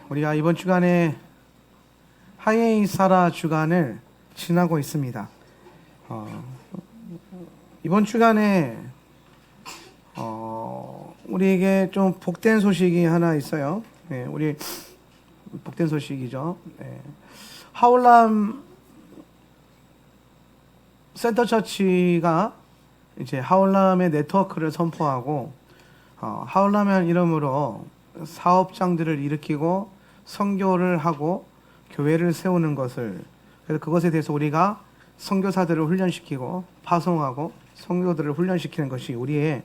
우리가 이번 주간에 하예이사라 주간을 지나고 있습니다. 이번 주간에 우리에게 좀 복된 소식이 하나 있어요. 우리 복된 소식이죠. 하울람 센터처치가 이제 하울람의 네트워크를 선포하고 하울람이라는 이름으로 사업장들을 일으키고 선교를 하고 교회를 세우는 것을, 그래서 그것에 대해서 우리가 선교사들을 훈련시키고 파송하고 선교들을 훈련시키는 것이 우리의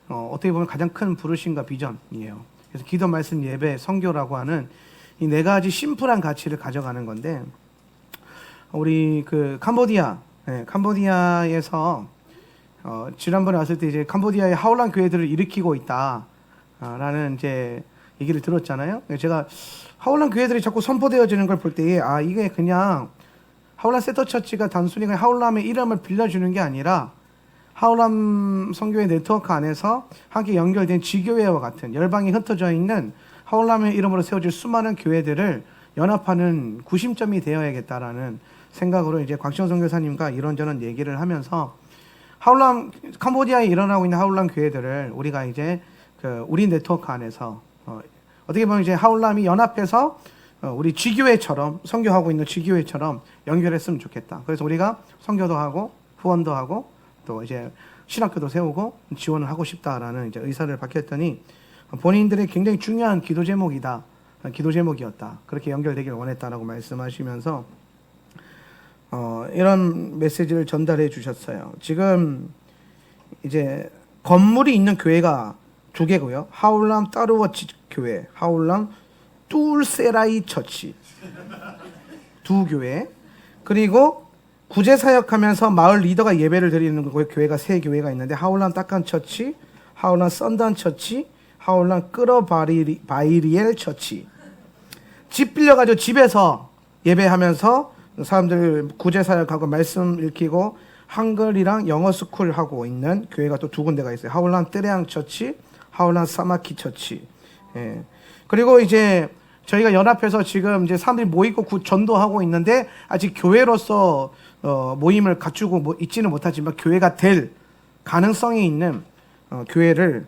어떻게 보면 가장 큰 부르심과 비전이에요. 그래서 기도, 말씀, 예배, 선교라고 하는 이 네 가지 심플한 가치를 가져가는 건데, 우리 그 캄보디아에서 지난번에 왔을 때 이제 캄보디아의 하울람 교회들을 일으키고 있다라는 이제 얘기를 들었잖아요. 제가 하울람 교회들이 자꾸 선포되어지는 걸 볼 때에 이게 그냥 하울람 센터처치가 단순히 그냥 하울람의 이름을 빌려주는 게 아니라 하울람 선교회 네트워크 안에서 함께 연결된 지교회와 같은 열방이 흩어져 있는 하울람의 이름으로 세워질 수많은 교회들을 연합하는 구심점이 되어야겠다라는 생각으로 이제 곽시원 선교사님과 이런저런 얘기를 하면서 하울람, 캄보디아에 일어나고 있는 하울람 교회들을 우리가 이제 우리 네트워크 안에서 어떻게 보면 이제 하울람이 연합해서 우리 지교회처럼, 선교하고 있는 지교회처럼 연결했으면 좋겠다. 그래서 우리가 선교도 하고 후원도 하고 또 이제 신학교도 세우고 지원을 하고 싶다라는 이제 의사를 밝혔더니, 본인들의 굉장히 중요한 기도 제목이었다. 그렇게 연결되기를 원했다라고 말씀하시면서 이런 메시지를 전달해 주셨어요. 지금 이제 건물이 있는 교회가 두 개고요. 하울람 따르워치 교회, 하울람 뚜울세라이 처치 두 교회, 그리고 구제 사역하면서 마을 리더가 예배를 드리는 교회가 세 교회가 있는데, 하울람 따칸 처치, 하울람 썬단 처치, 하울람 끄러바이리엘 처치. 집 빌려가지고 집에서 예배하면서 사람들 구제 사역하고 말씀 읽히고 한글이랑 영어 스쿨 하고 있는 교회가 또 두 군데가 있어요. 하울람 뜨레앙 처치, 하울람 사마키 처치. 그리고 이제 저희가 연합해서 지금 이제 사람들이 모이고 전도하고 있는데, 아직 교회로서 모임을 갖추고 있지는 못하지만 교회가 될 가능성이 있는 교회를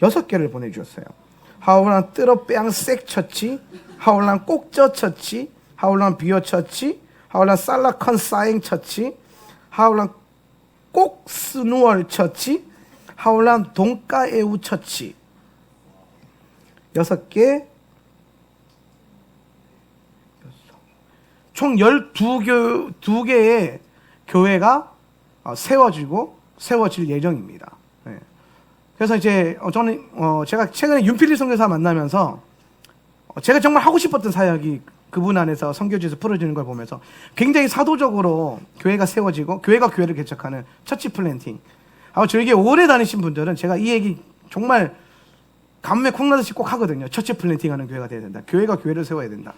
6개를 보내주셨어요. 하울람 뜨러뺑 색 처치, 하울람 꼭저 처치, 하울람 비어 처치, 하울람 살라컨 사잉 처치, 하울람 꼭 스누얼 처치, 하울람 동가에우 처치. 6개, 총 12개의 교회가 세워질 예정입니다. 그래서 이제 저는 제가 최근에 윤필리 선교사 만나면서 제가 정말 하고 싶었던 사역이 그분 안에서 선교지에서 풀어지는 걸 보면서 굉장히 사도적으로 교회가 세워지고 교회가 교회를 개척하는 처치 플랜팅. 저에게 오래 다니신 분들은 제가 이 얘기 정말 가뭄에 콩나듯이 꼭 하거든요. 처치 플랜팅하는 교회가 돼야 된다. 교회가 교회를 세워야 된다.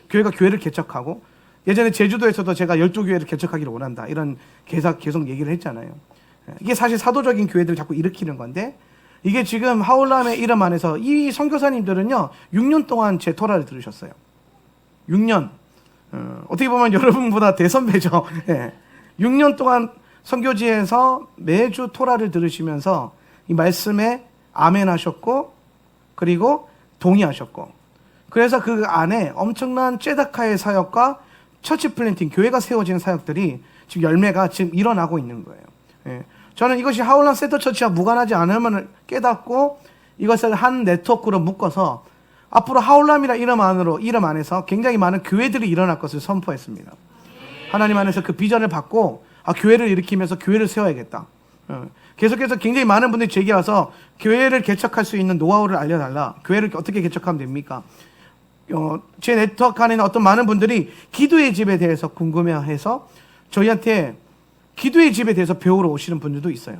교회가 교회를 개척하고, 예전에 제주도에서도 제가 12교회를 개척하기를 원한다, 이런 계속 얘기를 했잖아요. 이게 사실 사도적인 교회들을 자꾸 일으키는 건데, 이게 지금 하울람의 이름 안에서 이 선교사님들은요 6년 동안 제 토라를 들으셨어요. 6년. 어떻게 보면 여러분보다 대선배죠. 6년 동안 선교지에서 매주 토라를 들으시면서 이 말씀에 아멘 하셨고, 그리고 동의하셨고, 그래서 그 안에 엄청난 제다카의 사역과 처치 플랜팅, 교회가 세워지는 사역들이 지금 열매가 지금 일어나고 있는 거예요. 저는 이것이 하울람 센터 처치와 무관하지 않음을 깨닫고 이것을 한 네트워크로 묶어서 앞으로 하울람이라 이름 안에서 굉장히 많은 교회들이 일어날 것을 선포했습니다. 하나님 안에서 그 비전을 받고 교회를 일으키면서 교회를 세워야겠다. 계속해서 굉장히 많은 분들이 제게 와서 교회를 개척할 수 있는 노하우를 알려달라. 교회를 어떻게 개척하면 됩니까? 제 네트워크 안에는 어떤 많은 분들이 기도의 집에 대해서 궁금해해서 저희한테 기도의 집에 대해서 배우러 오시는 분들도 있어요.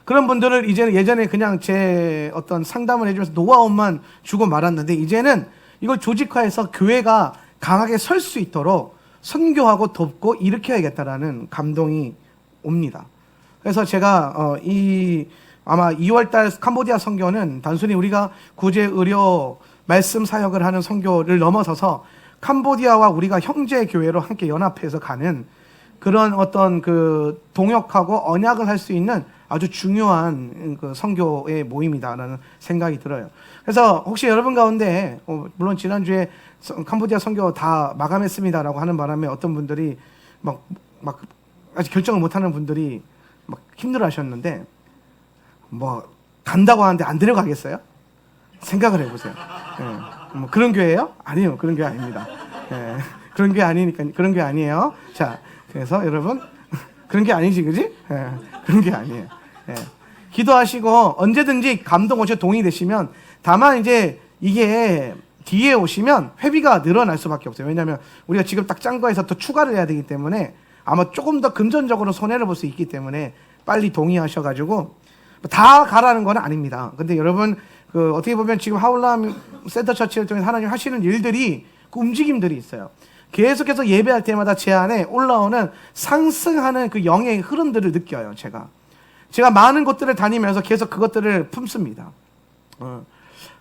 그런 분들을 이제는, 예전에 그냥 제 어떤 상담을 해주면서 노하우만 주고 말았는데, 이제는 이걸 조직화해서 교회가 강하게 설 수 있도록 선교하고 돕고 일으켜야겠다라는 감동이 옵니다. 그래서 제가 아마 2월달 캄보디아 선교는 단순히 우리가 구제, 의료, 말씀 사역을 하는 선교를 넘어서서 캄보디아와 우리가 형제 교회로 함께 연합해서 가는 그런 어떤 그 동역하고 언약을 할 수 있는 아주 중요한 그 선교의 모임이다라는 생각이 들어요. 그래서 혹시 여러분 가운데 물론 지난주에 캄보디아 선교 다 마감했습니다라고 하는 바람에 어떤 분들이 막 아직 결정을 못하는 분들이 막 힘들어하셨는데 뭐 간다고 하는데 안 데려가겠어요? 생각을 해보세요. 예. 뭐 그런 교회예요? 아니요, 그런 교회 아닙니다. 예. 그런 교회 아니니까 그런 교회 아니에요. 자, 그래서 여러분 그런 게 아니지, 그지? 예. 그런 게 아니에요. 예. 기도하시고 언제든지 감동 오셔 동의되시면, 다만 이제 이게 뒤에 오시면 회비가 늘어날 수밖에 없어요. 왜냐하면 우리가 지금 딱 짠 거에서 더 추가를 해야 되기 때문에 아마 조금 더 금전적으로 손해를 볼 수 있기 때문에 빨리 동의하셔가지고, 다 가라는 건 아닙니다. 근데 여러분 그 어떻게 보면 지금 하울람 센터 처치를 통해서 하나님 하시는 일들이, 그 움직임들이 있어요. 계속해서 예배할 때마다 제 안에 올라오는 상승하는 그 영의 흐름들을 느껴요. 제가 많은 곳들을 다니면서 계속 그것들을 품습니다.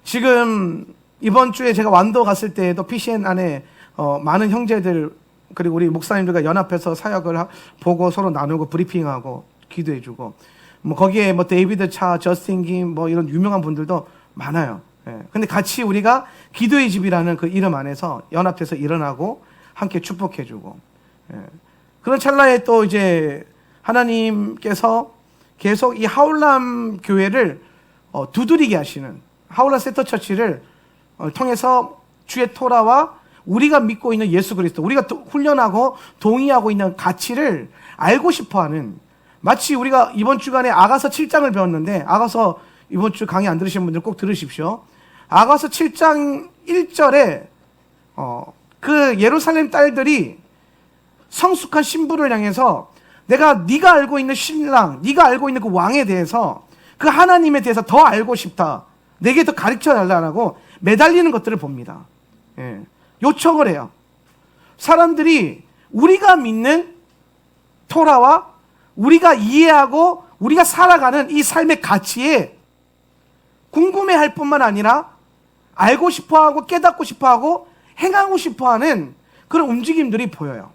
지금 이번 주에 제가 완도 갔을 때에도 PCN 안에 많은 형제들 그리고 우리 목사님들과 연합해서 사역을 보고 서로 나누고 브리핑하고 기도해주고, 뭐 거기에 뭐 데이비드 차, 저스틴 김 뭐 이런 유명한 분들도 많아요. 예. 근데 같이 우리가 기도의 집이라는 그 이름 안에서 연합해서 일어나고 함께 축복해주고, 예. 그런 찰나에 또 이제 하나님께서 계속 이 하울람 교회를 두드리게 하시는, 하울람 센터 처치를 통해서 주의 토라와 우리가 믿고 있는 예수 그리스도, 우리가 훈련하고 동의하고 있는 가치를 알고 싶어하는, 마치 우리가 이번 주간에 아가서 7장을 배웠는데, 아가서 이번 주 강의 안 들으신 분들 꼭 들으십시오. 아가서 7장 1절에 그 예루살렘 딸들이 성숙한 신부를 향해서 네가 알고 있는 신랑, 네가 알고 있는 그 왕에 대해서, 그 하나님에 대해서 더 알고 싶다, 내게 더 가르쳐 달라고 매달리는 것들을 봅니다. 예. 요청을 해요. 사람들이 우리가 믿는 토라와 우리가 이해하고 우리가 살아가는 이 삶의 가치에 궁금해할 뿐만 아니라 알고 싶어하고 깨닫고 싶어하고 행하고 싶어하는 그런 움직임들이 보여요.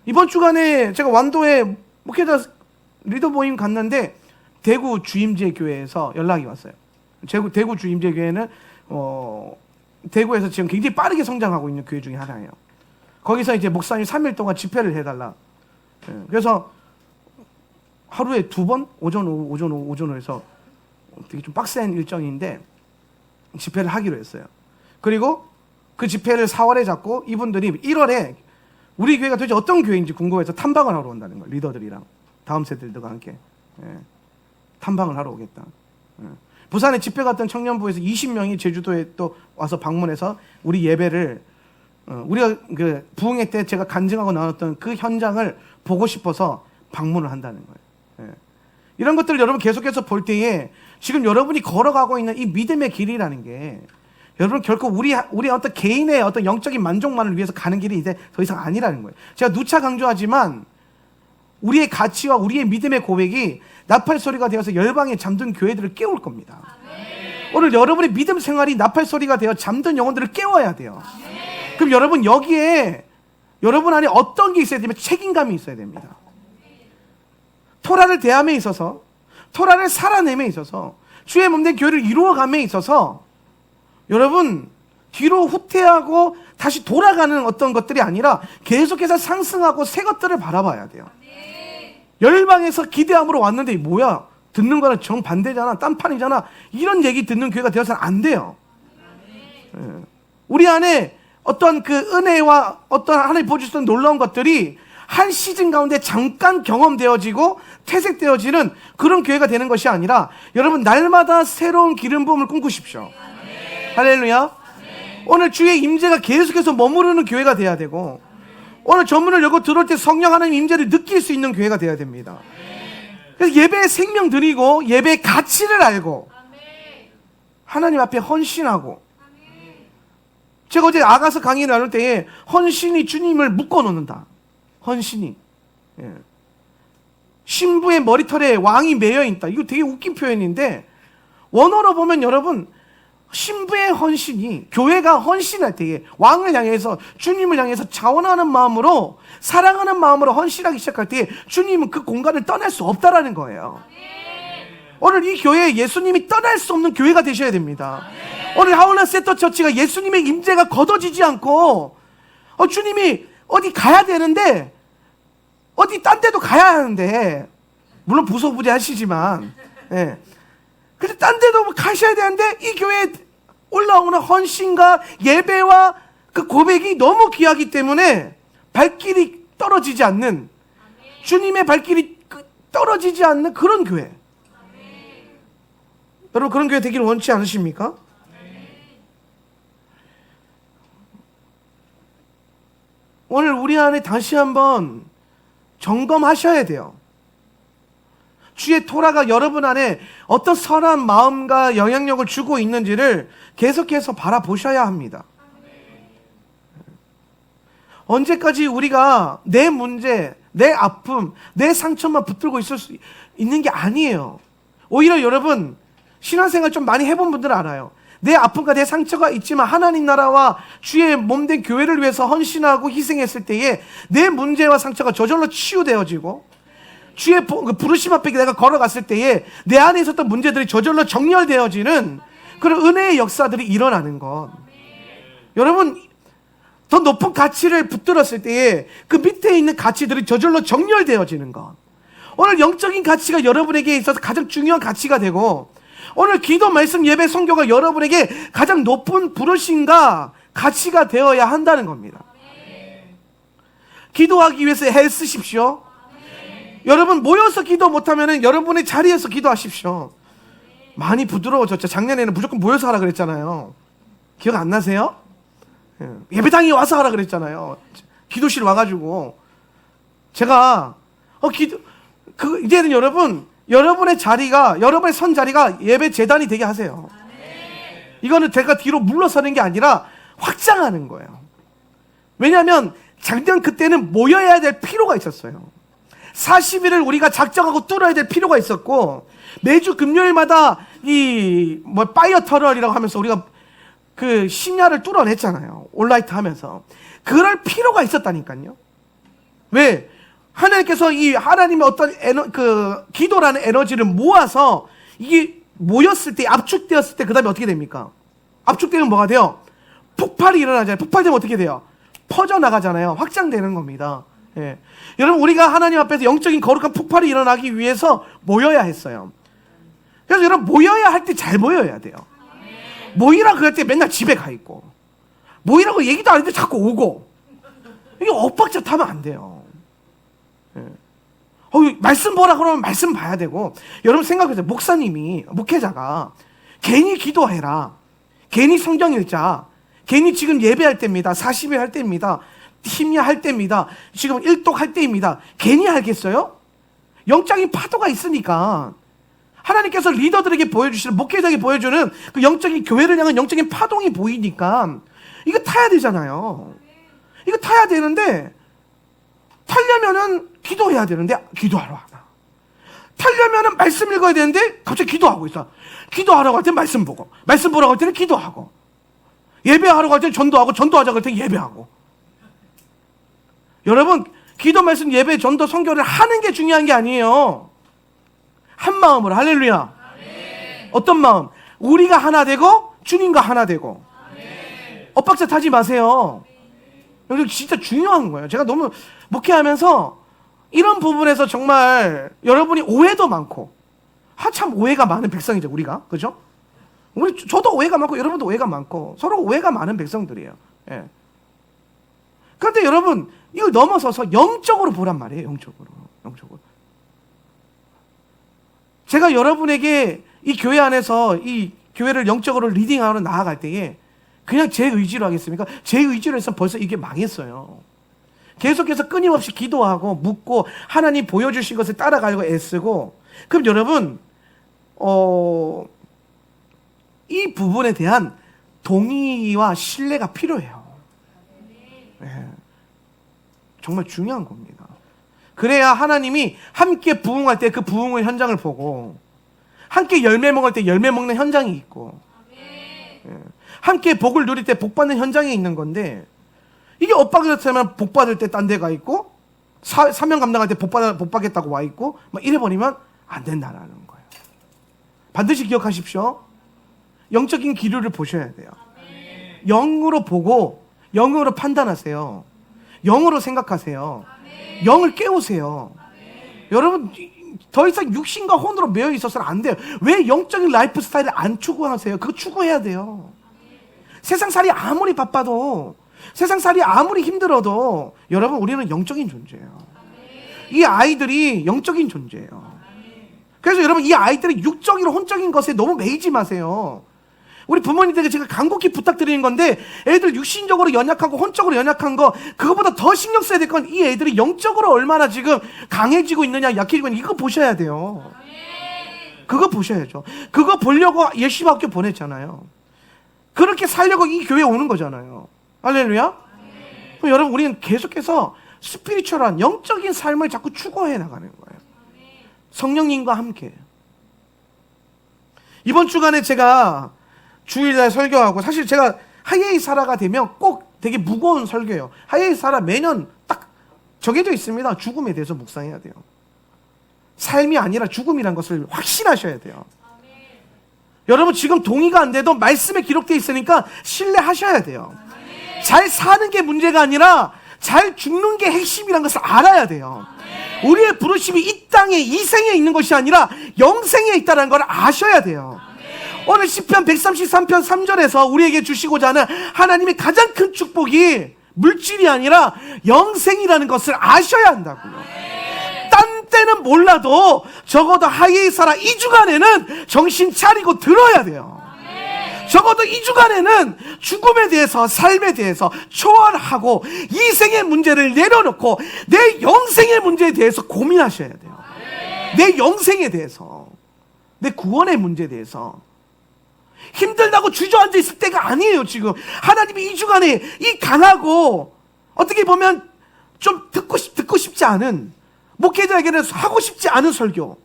이번 주간에 제가 완도에 목회자 리더 모임 갔는데 대구 주임제 교회에서 연락이 왔어요. 대구 주임제 교회는 대구에서 지금 굉장히 빠르게 성장하고 있는 교회 중에 하나예요. 거기서 이제 목사님 3일 동안 집회를 해달라. 그래서 하루에 2번 오전 오후 해서 되게 좀 빡센 일정인데 집회를 하기로 했어요. 그리고 그 집회를 4월에 잡고 이분들이 1월에 우리 교회가 도대체 어떤 교회인지 궁금해서 탐방을 하러 온다는 거예요. 리더들이랑 다음 세대들과 함께 탐방을 하러 오겠다. 부산에 집회 갔던 청년부에서 20명이 제주도에 또 와서 방문해서 우리 예배를, 우리가 그 부흥회 때 제가 간증하고 나눴던 그 현장을 보고 싶어서 방문을 한다는 거예요. 이런 것들을 여러분 계속해서 볼 때에 지금 여러분이 걸어가고 있는 이 믿음의 길이라는 게, 여러분 결코 우리 어떤 개인의 어떤 영적인 만족만을 위해서 가는 길이 이제 더 이상 아니라는 거예요. 제가 누차 강조하지만 우리의 가치와 우리의 믿음의 고백이 나팔 소리가 되어서 열방에 잠든 교회들을 깨울 겁니다. 오늘 여러분의 믿음 생활이 나팔 소리가 되어 잠든 영혼들을 깨워야 돼요. 그럼 여러분 여기에 여러분 안에 어떤 게 있어야 되면 책임감이 있어야 됩니다. 토라를 대함에 있어서, 토라를 살아냄에 있어서, 주의 몸된 교회를 이루어감에 있어서 여러분 뒤로 후퇴하고 다시 돌아가는 어떤 것들이 아니라 계속해서 상승하고 새 것들을 바라봐야 돼요. 열방에서 기대함으로 왔는데 뭐야, 듣는 거는 정반대잖아, 딴판이잖아, 이런 얘기 듣는 교회가 되어서는 안 돼요. 우리 안에 어떤 그 은혜와 어떤 하나님 보여주셨던 놀라운 것들이 한 시즌 가운데 잠깐 경험되어지고 퇴색되어지는 그런 교회가 되는 것이 아니라, 여러분 날마다 새로운 기름 부음을 꿈꾸십시오. 할렐루야. 오늘 주의 임재가 계속해서 머무르는 교회가 돼야 되고, 오늘 전문을 열고 들어올 때 성령 하나님 임재를 느낄 수 있는 교회가 돼야 됩니다. 그래서 예배에 생명 드리고 예배의 가치를 알고 하나님 앞에 헌신하고, 제가 어제 아가서 강의를 나눌 때에 헌신이 주님을 묶어놓는다. 헌신이, 신부의 머리털에 왕이 매여있다. 이거 되게 웃긴 표현인데 원어로 보면 여러분 신부의 헌신이, 교회가 헌신할 때에 왕을 향해서, 주님을 향해서 자원하는 마음으로, 사랑하는 마음으로 헌신하기 시작할 때에 주님은 그 공간을 떠날 수 없다라는 거예요. 오늘 이 교회에 예수님이 떠날 수 없는 교회가 되셔야 됩니다. 오늘 하울라 세터 처치가 예수님의 임재가 걷어지지 않고, 주님이 어디 가야 되는데, 어디 딴 데도 가야 하는데, 물론 부소부재하시지만, 예. 근데 딴 데도 가셔야 되는데, 이 교회에 올라오는 헌신과 예배와 그 고백이 너무 귀하기 때문에 발길이 떨어지지 않는, 주님의 발길이 떨어지지 않는 그런 교회. 여러분, 그런 교회 되기를 원치 않으십니까? 오늘 우리 안에 다시 한번 점검하셔야 돼요. 주의 토라가 여러분 안에 어떤 선한 마음과 영향력을 주고 있는지를 계속해서 바라보셔야 합니다. 언제까지 우리가 내 문제, 내 아픔, 내 상처만 붙들고 있을 수 있는 게 아니에요. 오히려 여러분, 신앙생활 좀 많이 해본 분들은 알아요. 내 아픔과 내 상처가 있지만 하나님 나라와 주의 몸된 교회를 위해서 헌신하고 희생했을 때에 내 문제와 상처가 저절로 치유되어지고, 주의 부르심 앞에 내가 걸어갔을 때에 내 안에 있었던 문제들이 저절로 정렬되어지는 그런 은혜의 역사들이 일어나는 것. 여러분, 더 높은 가치를 붙들었을 때에 그 밑에 있는 가치들이 저절로 정렬되어지는 것. 오늘 영적인 가치가 여러분에게 있어서 가장 중요한 가치가 되고, 오늘 기도, 말씀, 예배, 선교가 여러분에게 가장 높은 부르심과 가치가 되어야 한다는 겁니다. 기도하기 위해서 애쓰십시오. 여러분, 모여서 기도 못하면 여러분의 자리에서 기도하십시오. 많이 부드러워졌죠. 작년에는 무조건 모여서 하라 그랬잖아요. 기억 안 나세요? 예배당에 와서 하라 그랬잖아요. 기도실 와가지고. 제가, 이제는 여러분의 자리가, 여러분의 선 자리가 예배 재단이 되게 하세요. 이거는 제가 뒤로 물러서는 게 아니라 확장하는 거예요. 왜냐하면 작년 그때는 모여야 될 필요가 있었어요. 40일을 우리가 작정하고 뚫어야 될 필요가 있었고, 매주 금요일마다 파이어 터널이라고 하면서 우리가 그 심야를 뚫어냈잖아요. 온라이트 하면서. 그럴 필요가 있었다니까요. 왜? 하나님께서 이 하나님의 어떤 기도라는 에너지를 모아서 이게 모였을 때, 압축되었을 때, 그 다음에 어떻게 됩니까? 압축되면 뭐가 돼요? 폭발이 일어나잖아요. 폭발되면 어떻게 돼요? 퍼져나가잖아요. 확장되는 겁니다. 예. 여러분, 우리가 하나님 앞에서 영적인 거룩한 폭발이 일어나기 위해서 모여야 했어요. 그래서 여러분, 모여야 할 때 잘 모여야 돼요. 모이라 그럴 때 맨날 집에 가 있고, 모이라고 얘기도 안 했는데 자꾸 오고, 이게 엇박자 타면 안 돼요. 예. 말씀 보라 그러면 말씀 봐야 되고, 여러분 생각해보세요. 목회자가 괜히 기도해라, 괜히 성경 읽자, 괜히 지금 예배할 때입니다, 40일 할 때입니다, 심야 할 때입니다, 지금 일독 할 때입니다, 괜히 하겠어요? 영적인 파도가 있으니까, 하나님께서 리더들에게 보여주시는, 목회자에게 보여주는 그 영적인, 교회를 향한 영적인 파동이 보이니까 이거 타야 되잖아요. 이거 타야 되는데, 타려면은 기도해야 되는데 기도하러 하나, 타려면은 말씀 읽어야 되는데 갑자기 기도하고 있어. 기도하라고 할 때는 말씀 보고, 말씀 보라고 할 때는 기도하고, 예배하라고 할 때는 전도하고, 전도하자고 할 때는 예배하고. 여러분, 기도, 말씀, 예배, 전도, 선교를 하는 게 중요한 게 아니에요. 한 마음으로. 할렐루야. 아멘. 어떤 마음? 우리가 하나 되고 주님과 하나 되고. 아멘. 엇박자 타지 마세요. 여기 진짜 중요한 거예요. 제가 너무 목회하면서 이런 부분에서 정말 여러분이 오해도 많고, 참 오해가 많은 백성이죠, 우리가. 그죠? 저도 오해가 많고 여러분도 오해가 많고 서로 오해가 많은 백성들이에요. 예. 그런데 여러분, 이걸 넘어서서 영적으로 보란 말이에요. 영적으로. 제가 여러분에게 이 교회 안에서 이 교회를 영적으로 리딩하러 나아갈 때에 그냥 제 의지로 하겠습니까? 제 의지로 해서 벌써 이게 망했어요. 계속해서 끊임없이 기도하고 묻고 하나님 보여주신 것을 따라가려고 애쓰고, 그럼 여러분, 이 부분에 대한 동의와 신뢰가 필요해요. 네. 정말 중요한 겁니다. 그래야 하나님이 함께 부흥할 때 그 부흥의 현장을 보고, 함께 열매 먹을 때 열매 먹는 현장이 있고. 네. 함께 복을 누릴 때 복 받는 현장에 있는 건데, 이게 엇박 그렇다면 복 받을 때 딴 데 가 있고 사명 감당할 때 복 받겠다고 와 있고 막 이래버리면 안 된다라는 거예요. 반드시 기억하십시오. 영적인 기류를 보셔야 돼요. 영으로 보고 영으로 판단하세요. 영으로 생각하세요. 영을 깨우세요. 여러분, 더 이상 육신과 혼으로 매여 있어서는 안 돼요. 왜 영적인 라이프 스타일을 안 추구하세요? 그거 추구해야 돼요. 세상살이 아무리 바빠도, 세상살이 아무리 힘들어도 여러분, 우리는 영적인 존재예요. 이 아이들이 영적인 존재예요. 그래서 여러분, 이 아이들이 육적이나 혼적인 것에 너무 매이지 마세요. 우리 부모님들에게 제가 간곡히 부탁드리는 건데, 애들 육신적으로 연약하고 혼적으로 연약한 거, 그거보다 더 신경 써야 될 건 이 애들이 영적으로 얼마나 지금 강해지고 있느냐, 약해지고 있느냐, 이거 보셔야 돼요. 그거 보셔야죠. 그거 보려고 예시학교 보냈잖아요. 그렇게 살려고 이 교회에 오는 거잖아요. 할렐루야? 그럼 여러분, 우리는 계속해서 스피리추얼한 영적인 삶을 자꾸 추구해 나가는 거예요. 성령님과 함께. 이번 주간에 제가 주일날 설교하고, 사실 제가 하예이 사라가 되면 꼭 되게 무거운 설교예요. 하예이 사라 매년 딱 정해져 있습니다. 죽음에 대해서 묵상해야 돼요. 삶이 아니라 죽음이란 것을 확신하셔야 돼요. 여러분, 지금 동의가 안 돼도 말씀에 기록되어 있으니까 신뢰하셔야 돼요. 잘 사는 게 문제가 아니라 잘 죽는 게 핵심이란 것을 알아야 돼요. 우리의 부르심이 이 땅에, 이 생에 있는 것이 아니라 영생에 있다는 걸 아셔야 돼요. 오늘 시편 133편 3절에서 우리에게 주시고자 하는 하나님의 가장 큰 축복이 물질이 아니라 영생이라는 것을 아셔야 한다고요. 딴 때는 몰라도 적어도 하예이 사라 2주간에는 정신 차리고 들어야 돼요. 적어도 2주간에는 죽음에 대해서, 삶에 대해서 초월하고 이 생의 문제를 내려놓고 내 영생의 문제에 대해서 고민하셔야 돼요. 내 영생에 대해서, 내 구원의 문제에 대해서. 힘들다고 주저앉아 있을 때가 아니에요. 지금 하나님이 2주간에 이 강하고 어떻게 보면 좀 듣고 싶지 않은, 목회자에게는 하고 싶지 않은 설교,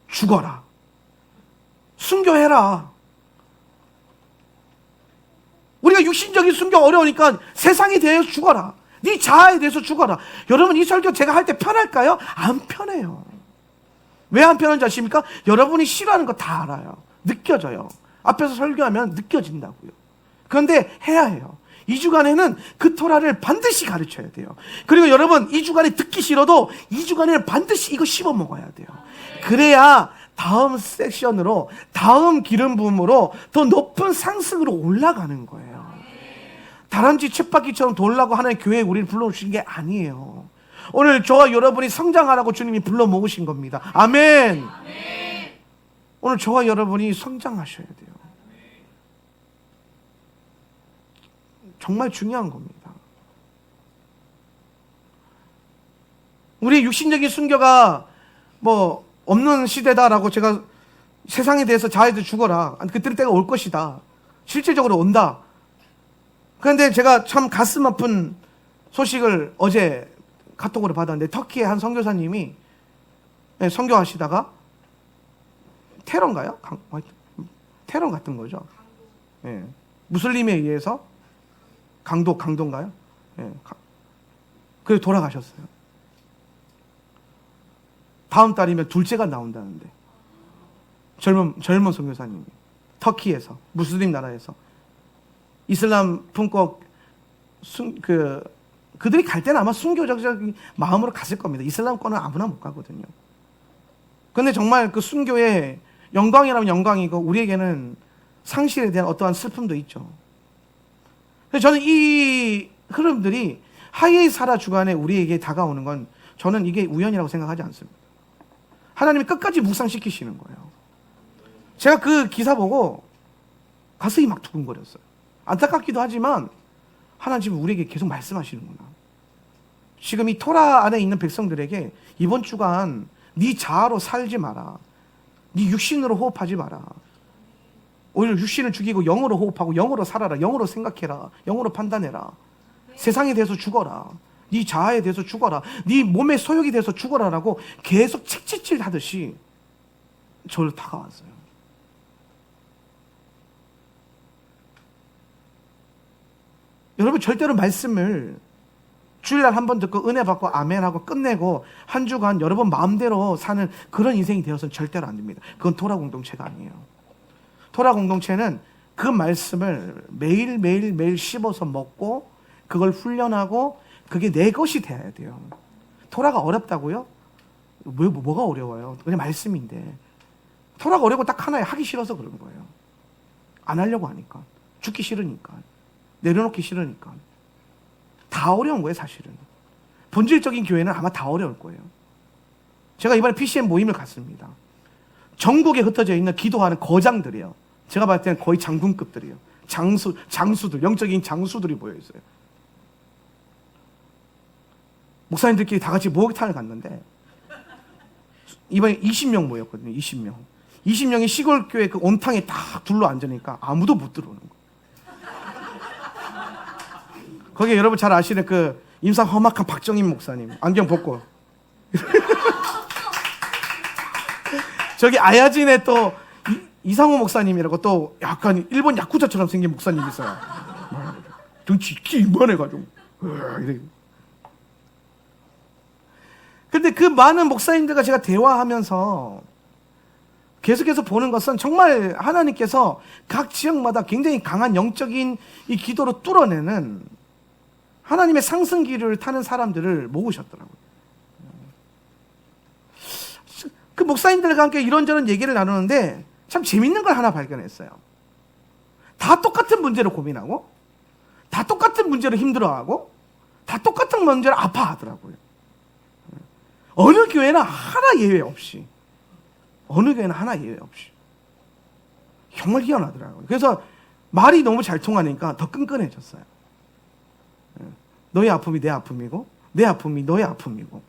죽어라, 순교해라. 우리가 육신적인 순교 어려우니까 세상에 대해서 죽어라, 네 자아에 대해서 죽어라. 여러분, 이 설교 제가 할 때 편할까요? 안 편해요. 왜 안 편한지 아십니까? 여러분이 싫어하는 거 다 알아요. 느껴져요. 앞에서 설교하면 느껴진다고요. 그런데 해야 해요. 2주간에는 그 토라를 반드시 가르쳐야 돼요. 그리고 여러분, 2주간에 듣기 싫어도 2주간에는 반드시 이거 씹어 먹어야 돼요. 그래야 다음 섹션으로, 다음 기름 부음으로 더 높은 상승으로 올라가는 거예요. 다람쥐 쳇바퀴처럼 돌라고 하나님 교회에 우리를 불러오신 게 아니에요. 오늘 저와 여러분이 성장하라고 주님이 불러 모으신 겁니다. 아멘. 오늘 저와 여러분이 성장하셔야 돼요. 정말 중요한 겁니다. 우리 육신적인 순교가 뭐 없는 시대다라고, 제가 세상에 대해서 자아에 대해서 죽어라, 그때 때가 올 것이다, 실질적으로 온다. 그런데 제가 참 가슴 아픈 소식을 어제 카톡으로 받았는데, 터키의 한 선교사님이 선교하시다가 테러인가요? 테러 같은 거죠. 예. 무슬림에 의해서 강도인가요? 예. 그래서 돌아가셨어요. 다음 달이면 둘째가 나온다는데, 젊은 선교사님이 터키에서, 무슬림 나라에서 이슬람 품고 그들이 갈 때는 아마 순교적인 마음으로 갔을 겁니다. 이슬람권은 아무나 못 가거든요. 그런데 정말 그 순교의 영광이라면 영광이고, 우리에게는 상실에 대한 어떠한 슬픔도 있죠. 그래서 저는 이 흐름들이 하예이 사라 주간에 우리에게 다가오는 건, 저는 이게 우연이라고 생각하지 않습니다. 하나님이 끝까지 묵상시키시는 거예요. 제가 그 기사 보고 가슴이 막 두근거렸어요. 안타깝기도 하지만 하나님 우리에게 계속 말씀하시는구나. 지금 이 토라 안에 있는 백성들에게 이번 주간 네 자아로 살지 마라, 네 육신으로 호흡하지 마라, 오히려 육신을 죽이고 영으로 호흡하고 영으로 살아라, 영으로 생각해라, 영으로 판단해라, 세상에 대해서 죽어라, 네 자아에 대해서 죽어라, 네 몸의 소욕에 대해서 죽어라라고 계속 책짓질 하듯이 저를 다가왔어요. 여러분 절대로 말씀을 주일날 한 번 듣고 은혜 받고 아멘하고 끝내고 한 주간 여러분 마음대로 사는 그런 인생이 되어서는 절대로 안 됩니다. 그건 토라 공동체가 아니에요. 토라 공동체는 그 말씀을 매일 씹어서 먹고 그걸 훈련하고 그게 내 것이 돼야 돼요. 토라가 어렵다고요? 뭐가 어려워요? 그냥 말씀인데. 토라가 어려고 딱 하나에 하기 싫어서 그런 거예요. 안 하려고 하니까. 죽기 싫으니까. 내려놓기 싫으니까. 다 어려운 거예요, 사실은. 본질적인 교회는 아마 다 어려울 거예요. 제가 이번에 PCM 모임을 갔습니다. 전국에 흩어져 있는 기도하는 거장들이에요. 제가 봤을 때는 거의 장군급들이에요. 장수들, 영적인 장수들이 모여있어요. 목사님들끼리 다 같이 목욕탕을 갔는데 이번에 20명 모였거든요. 20명이 시골 교회 그 온탕에 딱 둘러 앉으니까 아무도 못 들어오는 거예요. 거기에 여러분 잘 아시는 그 임상 험악한 박정임 목사님 안경 벗고 저기 아야진에 또 이상호 목사님이라고 또 약간 일본 야쿠자처럼 생긴 목사님이 있어요. 등치 이만해가지고 근데 그 많은 목사님들과 제가 대화하면서 계속해서 보는 것은 정말 하나님께서 각 지역마다 굉장히 강한 영적인 이 기도로 뚫어내는 하나님의 상승기를 타는 사람들을 모으셨더라고요. 그 목사님들과 함께 이런저런 얘기를 나누는데 참 재밌는 걸 하나 발견했어요. 다 똑같은 문제로 고민하고 다 똑같은 문제로 힘들어하고 다 똑같은 문제로 아파하더라고요. 어느 교회나 하나 예외 없이 정말 희한하더라고요. 그래서 말이 너무 잘 통하니까 더 끈끈해졌어요. 너의 아픔이 내 아픔이고 내 아픔이 너의 아픔이고.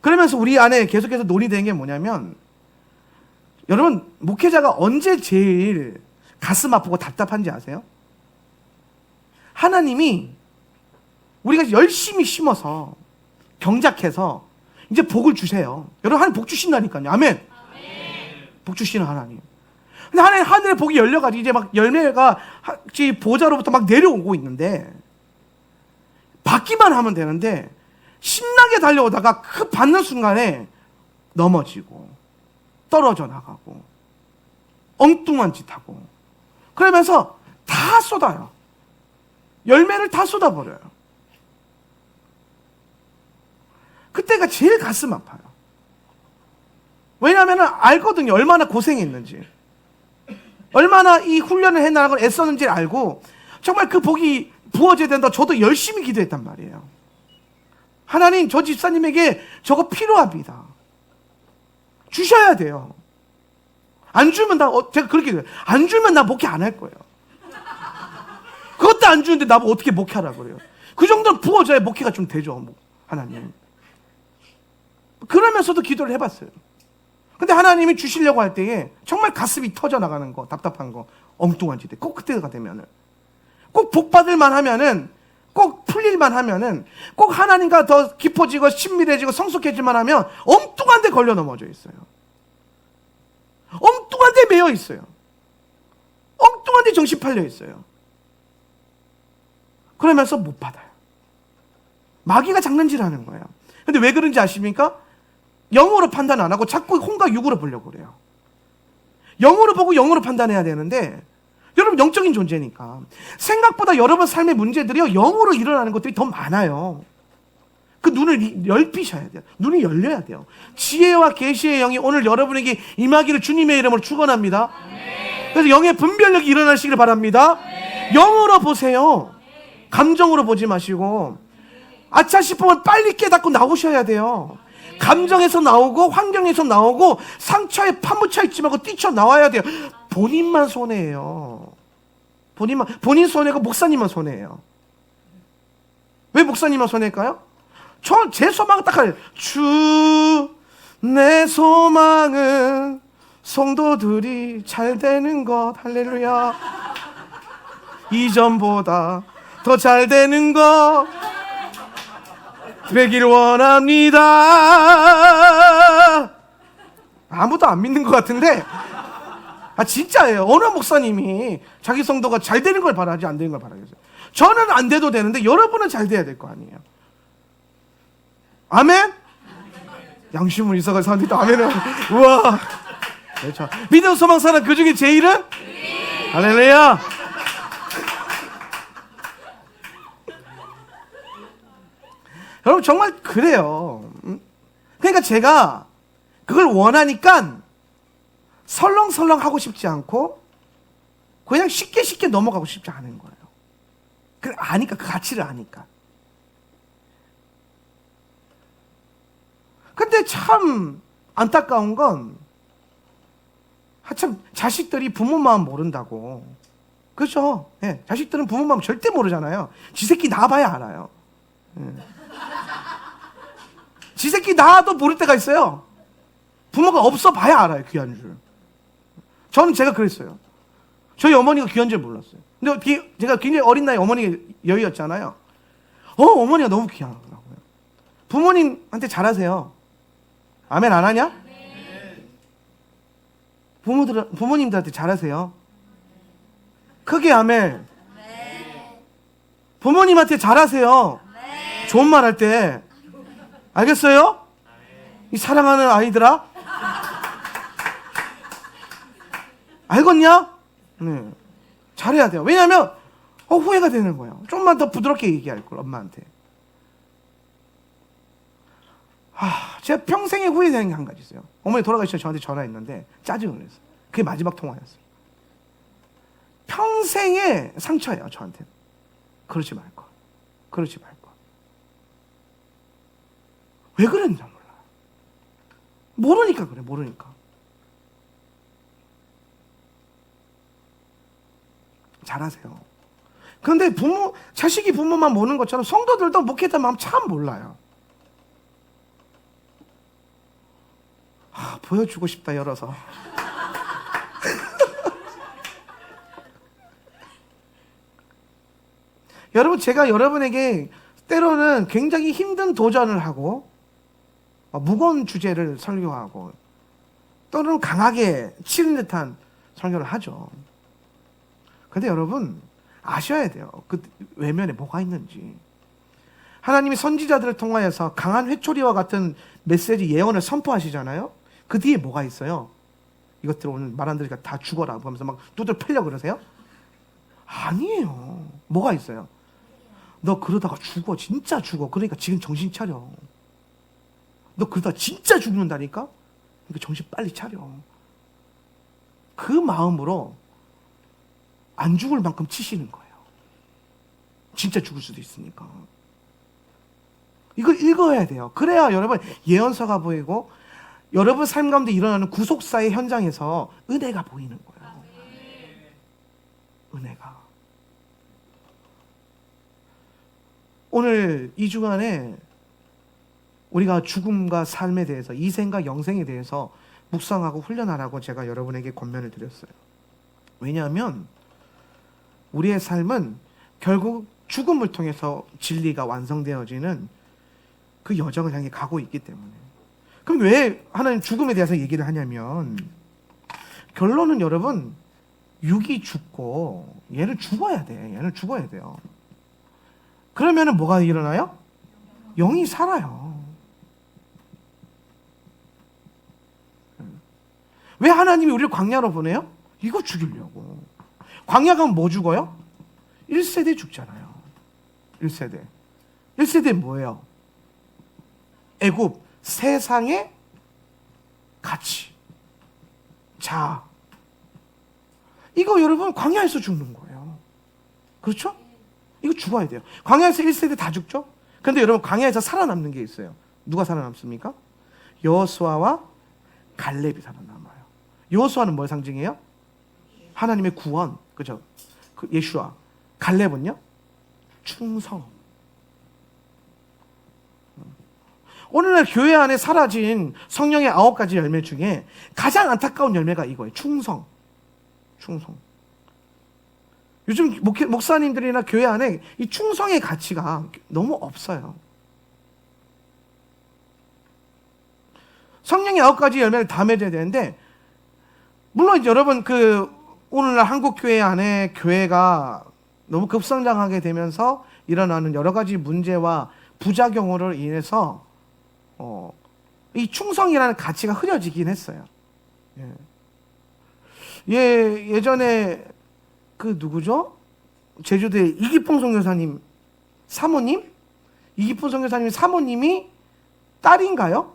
그러면서 우리 안에 계속해서 논의된 게 뭐냐면 여러분 목회자가 언제 제일 가슴 아프고 답답한지 아세요? 하나님이 우리가 열심히 심어서 경작해서 이제 복을 주세요. 여러분 하나님 복 주신다니까요. 아멘. 복 주시는 하나님. 근데 하나님 하늘의 복이 열려가지고 이제 막 열매가 보좌로부터 막 내려오고 있는데 받기만 하면 되는데 신나게 달려오다가 그 받는 순간에 넘어지고 떨어져 나가고 엉뚱한 짓 하고 그러면서 다 쏟아요. 열매를 다 쏟아버려요. 그때가 제일 가슴 아파요. 왜냐하면 알거든요. 얼마나 고생했는지. 얼마나 이 훈련을 해나가고 애썼는지 알고 정말 그 복이 부어져야 된다. 저도 열심히 기도했단 말이에요. 하나님 저 집사님에게 저거 필요합니다. 주셔야 돼요. 안 주면 제가 그렇게 돼요. 안 주면 나 목회 안 할 거예요. 그것도 안 주는데 나보고 어떻게 목회하라고 그래요. 그 정도는 부어줘야 목회가 좀 되죠. 하나님. 그러면서도 기도를 해봤어요. 근데 하나님이 주시려고 할 때에 정말 가슴이 터져나가는 거, 답답한 거, 엉뚱한 짓. 꼭 그때가 되면은 꼭 복받을만 하면은 꼭 풀릴만 하면은 꼭 하나님과 더 깊어지고 친밀해지고 성숙해질만 하면 엉뚱한 데 걸려 넘어져 있어요. 엉뚱한 데 매여 있어요. 엉뚱한 데 정신 팔려 있어요. 그러면서 못 받아요. 마귀가 장난질하는 거예요. 근데 왜 그런지 아십니까? 영으로 판단 안 하고 자꾸 혼과 육으로 보려고 그래요. 영으로 보고 영으로 판단해야 되는데 여러분 영적인 존재니까 생각보다 여러분 삶의 문제들이요 영으로 일어나는 것들이 더 많아요. 그 눈을 열피셔야 돼요. 눈이 열려야 돼요. 지혜와 계시의 영이 오늘 여러분에게 임하기를 주님의 이름으로 축원합니다. 그래서 영의 분별력이 일어나시기를 바랍니다. 영으로 보세요. 감정으로 보지 마시고 아차 싶으면 빨리 깨닫고 나오셔야 돼요. 감정에서 나오고 환경에서 나오고 상처에 파묻혀 있지 말고 뛰쳐나와야 돼요. 본인만 손해예요. 본인 손해고 목사님만 손해예요. 왜 목사님만 손해일까요? 제 소망은 딱 하래요. 주 내 소망은 성도들이 잘 되는 것. 할렐루야. 이전보다 더 잘 되는 것 되길 원합니다. 아무도 안 믿는 것 같은데 아 진짜예요. 어느 목사님이 자기 성도가 잘 되는 걸 바라지 안 되는 걸 바라겠어요? 저는 안 돼도 되는데 여러분은 잘 돼야 될 거 아니에요. 아멘? 양심을 잃어갈 사람들도 아멘을. 우와. 그렇죠. 믿음, 소망, 사랑 그 중에 제일은? 할렐루야. 여러분 정말 그래요. 그러니까 제가 그걸 원하니까 설렁설렁 하고 싶지 않고 그냥 쉽게 넘어가고 싶지 않은 거예요. 그래 아니까, 그 가치를 아니까. 근데 참 안타까운 건 참 자식들이 부모 마음 모른다고. 그렇죠? 예, 자식들은 부모 마음 절대 모르잖아요. 지 새끼 낳아봐야 알아요. 예. 지 새끼 낳아도 모를 때가 있어요. 부모가 없어 봐야 알아요, 귀한 줄. 저는 제가 그랬어요. 저희 어머니가 귀한 줄 몰랐어요. 근데 제가 굉장히 어린 나이 어머니가 여의였잖아요. 어머니가 너무 귀하더라고요. 부모님한테 잘하세요. 아멘 안 하냐? 부모님들한테 잘하세요. 크게 아멘. 부모님한테 잘하세요. 좋은 말 할 때. 알겠어요? 이 사랑하는 아이들아? 알겠냐? 네. 잘해야 돼요. 왜냐하면 후회가 되는 거예요. 좀만 더 부드럽게 얘기할 걸, 엄마한테. 제가 평생에 후회되는 게 한 가지 있어요. 어머니 돌아가시기 전에 저한테 전화했는데 짜증을 냈어요. 그게 마지막 통화였어요. 평생의 상처예요, 저한테는. 그러지 말 걸. 그러지 말 걸. 왜 그랬는지 몰라. 모르니까 그래, 모르니까. 잘하세요. 그런데 자식이 부모만 모르는 것처럼 성도들도 목회자 마음 참 몰라요. 보여주고 싶다, 열어서. 여러분, 제가 여러분에게 때로는 굉장히 힘든 도전을 하고 무거운 주제를 설교하고 또는 강하게 치는 듯한 설교를 하죠. 근데 여러분 아셔야 돼요. 그 외면에 뭐가 있는지. 하나님이 선지자들을 통하여서 강한 회초리와 같은 메시지 예언을 선포하시잖아요. 그 뒤에 뭐가 있어요? 이것들 오늘 말 안 들으니까 다 죽어라 하면서 막 두들 패려 그러세요? 아니에요. 뭐가 있어요? 너 그러다가 죽어. 진짜 죽어. 그러니까 지금 정신 차려. 너 그러다가 진짜 죽는다니까? 그러니까 정신 빨리 차려. 그 마음으로 안 죽을 만큼 치시는 거예요. 진짜 죽을 수도 있으니까. 이걸 읽어야 돼요. 그래야 여러분 예언서가 보이고 여러분 삶 가운데 일어나는 구속사의 현장에서 은혜가 보이는 거예요. 은혜가. 오늘 이 주간에 우리가 죽음과 삶에 대해서, 이생과 영생에 대해서 묵상하고 훈련하라고 제가 여러분에게 권면을 드렸어요. 왜냐하면 우리의 삶은 결국 죽음을 통해서 진리가 완성되어지는 그 여정을 향해 가고 있기 때문에. 그럼 왜 하나님 죽음에 대해서 얘기를 하냐면, 결론은 여러분 육이 죽고 얘는 죽어야 돼. 얘는 죽어야 돼요. 그러면은 뭐가 일어나요? 영이 살아요. 왜 하나님이 우리를 광야로 보내요? 이거 죽이려고. 광야 가면 뭐 죽어요? 1세대 죽잖아요. 1세대. 1세대 뭐예요? 애굽, 세상의 가치. 자, 이거 여러분 광야에서 죽는 거예요. 그렇죠? 이거 죽어야 돼요. 광야에서 1세대 다 죽죠? 그런데 여러분 광야에서 살아남는 게 있어요. 누가 살아남습니까? 여호수아와 갈렙이 살아남아요. 여호수아는 뭘 상징해요? 하나님의 구원, 그죠? 그 예슈아. 갈렙은요? 충성. 오늘날 교회 안에 사라진 성령의 9가지 열매 중에 가장 안타까운 열매가 이거예요. 충성. 충성. 요즘 목사님들이나 교회 안에 이 충성의 가치가 너무 없어요. 성령의 9가지 열매를 다 맺어야 되는데 물론 이제 여러분 오늘날 한국 교회 안에 교회가 너무 급성장하게 되면서 일어나는 여러 가지 문제와 부작용으로 인해서 이 충성이라는 가치가 흐려지긴 했어요. 예전에 누구죠? 제주도의 이기풍 선교사님 사모님? 이기풍 선교사님 사모님이 딸인가요?